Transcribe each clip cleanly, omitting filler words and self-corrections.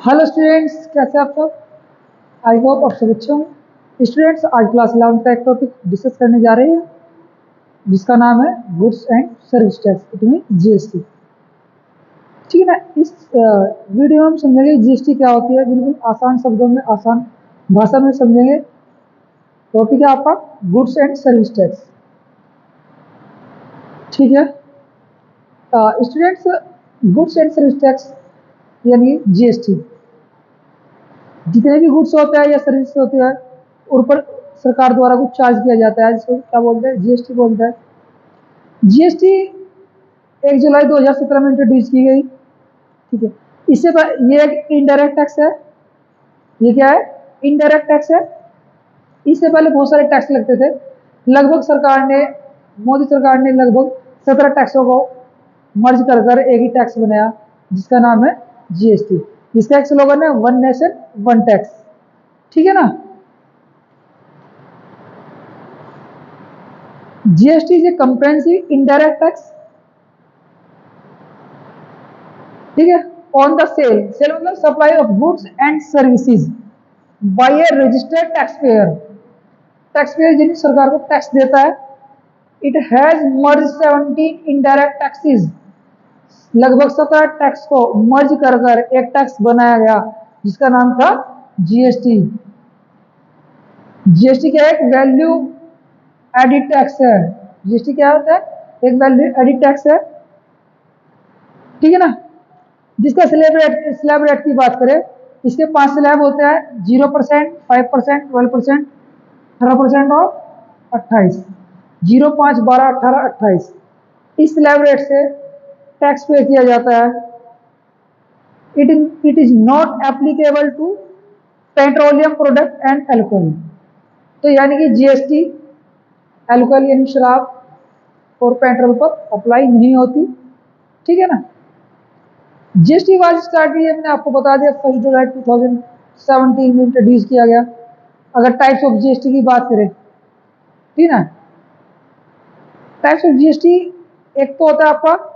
Hello students, कैसे आप सब। आई होप आप सब अच्छे होंगे। स्टूडेंट्स, आज क्लास 11 का एक टॉपिक डिस्कस करने जा रहे हैं जिसका नाम है goods and service tax, it mean GST. ठीक है ना। इस वीडियो में हम समझेंगे जीएसटी क्या होती है, बिल्कुल आसान शब्दों में, आसान भाषा में समझेंगे। टॉपिक है आपका गुड्स एंड सर्विस टैक्स। ठीक है students, goods and service tax यानी जीएसटी, जितने भी गुड्स होते हैं या सर्विस होते हैं उन पर सरकार द्वारा कुछ चार्ज किया जाता है, जिसको क्या बोलते हैं, जीएसटी बोलते हैं। जीएसटी 1 जुलाई 2017 में इंट्रोड्यूस की गई। ठीक है, इससे ये एक इनडायरेक्ट टैक्स है। ये क्या है? इनडायरेक्ट टैक्स है। इससे पहले बहुत सारे टैक्स लगते थे। लगभग सरकार ने, मोदी सरकार ने लगभग 17 टैक्सों को मर्ज कर एक ही टैक्स बनाया जिसका नाम है जीएसटी, जिसका एक स्लोगन है वन नेशन वन टैक्स। ठीक है ना। GST is a comprehensive indirect tax. ठीक है, ऑन द सेल मतलब supply of goods and services by a registered taxpayer. Taxpayer जिन सरकार को टैक्स देता है। It has merge 17 indirect taxes. लगभग 17 टैक्स को मर्ज कर एक टैक्स बनाया गया जिसका नाम था जीएसटी। जीएसटी क्या है? एक वैल्यू एडिड टैक्स है। जीएसटी क्या होता है? एक वैल्यू एडिड टैक्स है। ठीक है ना। जिसका स्लैब रेट की बात करें, इसके 5 स्लैब होते हैं: 0%, 5%, 12%, 18% और 28। 0, 5, 12, 18, 28 इस स्लैब रेट से टैक्स पे किया जाता है। It is not applicable to petroleum product and alcohol. तो यानी कि जीएसटी एल्कोहल यानी शराब और पेट्रोल पर अप्लाई नहीं होती। ठीक है ना। जीएसटी वाज स्टार्ट हुई है, मैंने आपको बता दिया 1 जुलाई 2017 में इंट्रोड्यूस किया गया। अगर टाइप्स ऑफ जीएसटी की बात करें, ठीक है ना, टाइप्स ऑफ जीएसटी एक तो होता है आपका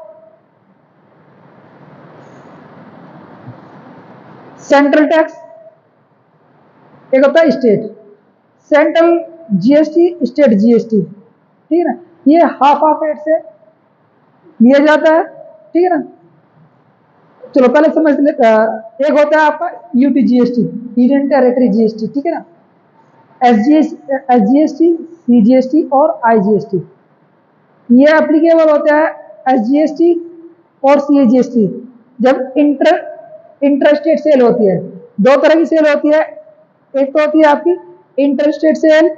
सेंट्रल टैक्स, एक होता है state. Central GST, state GST, ठीक है ना। ये हाफ रेट से लिया जाता है। ठीक है ना। चलो पहले समझ ले। एक होता है आपका UT GST, union territory GST. ठीक है ना। एसजीएसटी, सीजीएसटी और आईजीएसटी ये एप्लीकेबल होता है। एसजीएसटी और सीजीएसटी जब इंटरस्टेट सेल होती है। दो तरह की सेल होती है। एक तो होती है आपकी इंटरस्टेट सेल,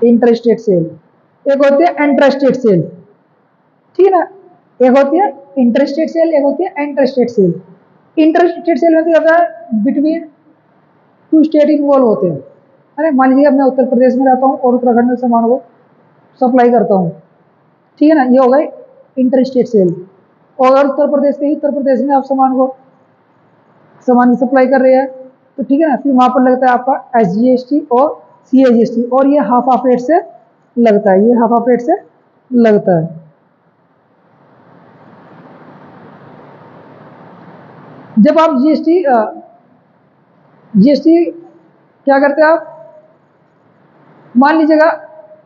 इंटरस्टेट सेल। एक होती है इंट्रास्टेट सेल। ठीक है ना। एक होती है इंटरस्टेट सेल, एक होती है इंटरस्टेट सेल। इंटरस्टेट सेल में क्या होता है? बिटवीन टू स्टेट इन्वॉल्व होते हैं। अरे मान लीजिए मैं उत्तर प्रदेश में रहता हूँ और उत्तराखंड में सामान को सप्लाई करता हूँ। ठीक है ना। ये हो गए इंटर स्टेट सेल। और अगर उत्तर प्रदेश के ही उत्तर प्रदेश में आप सामान की सप्लाई कर रहे हैं तो ठीक है ना, फिर वहां पर लगता है आपका एसजीएसटी और सीएजीएसटी, और ये हाफ रेट से लगता है। ये हाफ रेट से लगता है। जब आप जीएसटी क्या करते हैं, आप मान लीजिएगा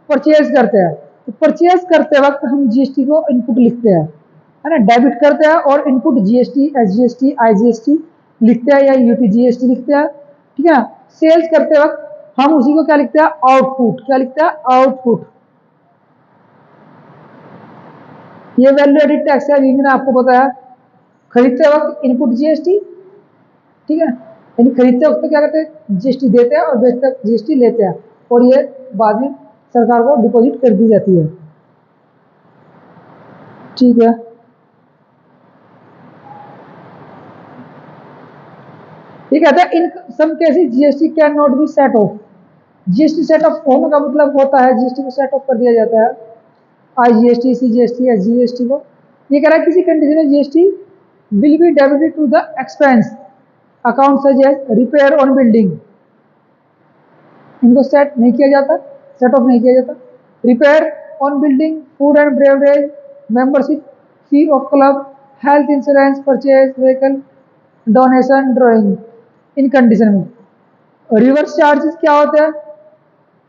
परचेज करते हैं, तो परचेज करते वक्त हम जीएसटी को इनपुट लिखते हैं, है ना। डेबिट करते हैं और इनपुट जीएसटी, एसजीएसटी, आईजीएसटी लिखते हैं या यूटी जीएसटी लिखते हैं। ठीक है ना। सेल्स करते वक्त हम उसी को क्या लिखते हैं? आउटपुट। क्या लिखते हैं? आउटपुट। ये वैल्यू एडिड टैक्स है, अभी मैंने आपको बताया। खरीदते वक्त इनपुट जीएसटी, ठीक है, यानी खरीदते वक्त क्या करते हैं? जीएसटी देते हैं और बेचते वक्त जीएसटी लेते हैं, और ये बाद में सरकार को डिपॉजिट कर दी जाती है। ठीक है। ये कहता है in some cases GST can not be set off. GST set off होने का मतलब होता है जीएसटी को सेट ऑफ कर दिया जाता है। आईजीएसटी, सीजीएसटी, एसजीएसटी को। ये कह रहा है किसी कंडीशन में GST will be debited to the expense account such as repair on building. इनको सेट नहीं किया जाता, सेट ऑफ नहीं किया जाता। Repair on building, food and beverage, membership fee of club, health insurance, purchase, vehicle, donation, drawing in condition में। Reverse charges क्या होते हैं?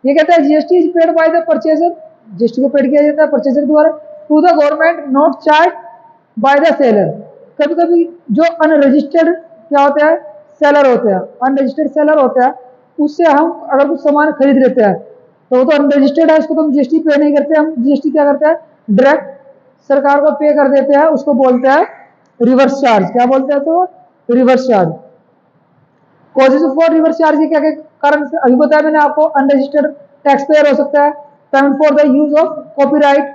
ये कहता है GST is paid by the purchaser, GST को पेड किया जाता है परचेजर द्वारा to the government, not charge by the seller. कभी कभी जो अनरजिस्टर्ड क्या होते हैं, सेलर होते हैं, अनरजिस्टर्ड सेलर होते हैं, उससे हम अगर कुछ सामान खरीद लेते हैं तो वो तो अनरजिस्टर्ड है, उसको तो हम जीएसटी पे नहीं करते, हम जीएसटी क्या करते हैं, डायरेक्ट सरकार को पे कर देते हैं, उसको बोलते हैं रिवर्स चार्ज। क्या बोलते हैं? तो reverse charge. Causes for reverse charge के क्या क्या कारण अभी बताया मैंने आपको। अनरजिस्टर्ड टैक्स पेयर हो सकता है, payment for the use of copyright,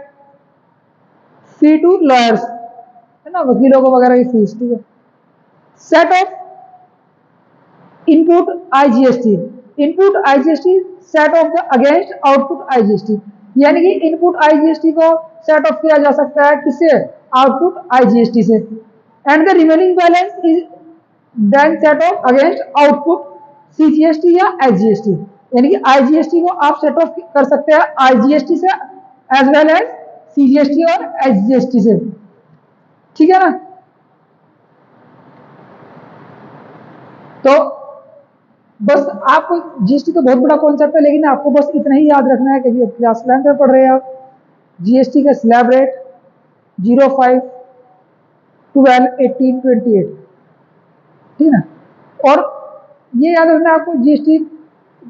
fee to lawyers, है ना, वकीलों को वगैरह की फीस, ठीक है। Set off input IGST, input IGST set off the against output IGST, यानी कि इनपुट आईजीएसटी को सेट ऑफ किया जा सकता है किससे? आउटपुट आईजीएसटी से। And the remaining balance is then set off against output CGST या एचजीएसटी, यानी कि आईजीएसटी को आप सेट ऑफ कर सकते हैं आईजीएसटी से एज वेल एज सीजीएसटी और एचजीएसटी से, ठीक है ना। तो बस आपको जीएसटी तो बहुत बड़ा कॉन्सेप्ट है, लेकिन आपको बस इतना ही याद रखना है क्योंकि क्लास 11 में पढ़ रहे हैं आप। जीएसटी का स्लैब रेट 05, 12, 18, 28, ठीक है ना। और ये याद रखना है आपको, जीएसटी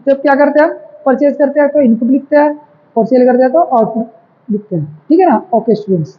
जब क्या करते हैं, परचेज करते हैं तो इनपुट लिखते हैं, और सेल करते हैं तो आउटपुट लिखते हैं, ठीक है ना। Okay students.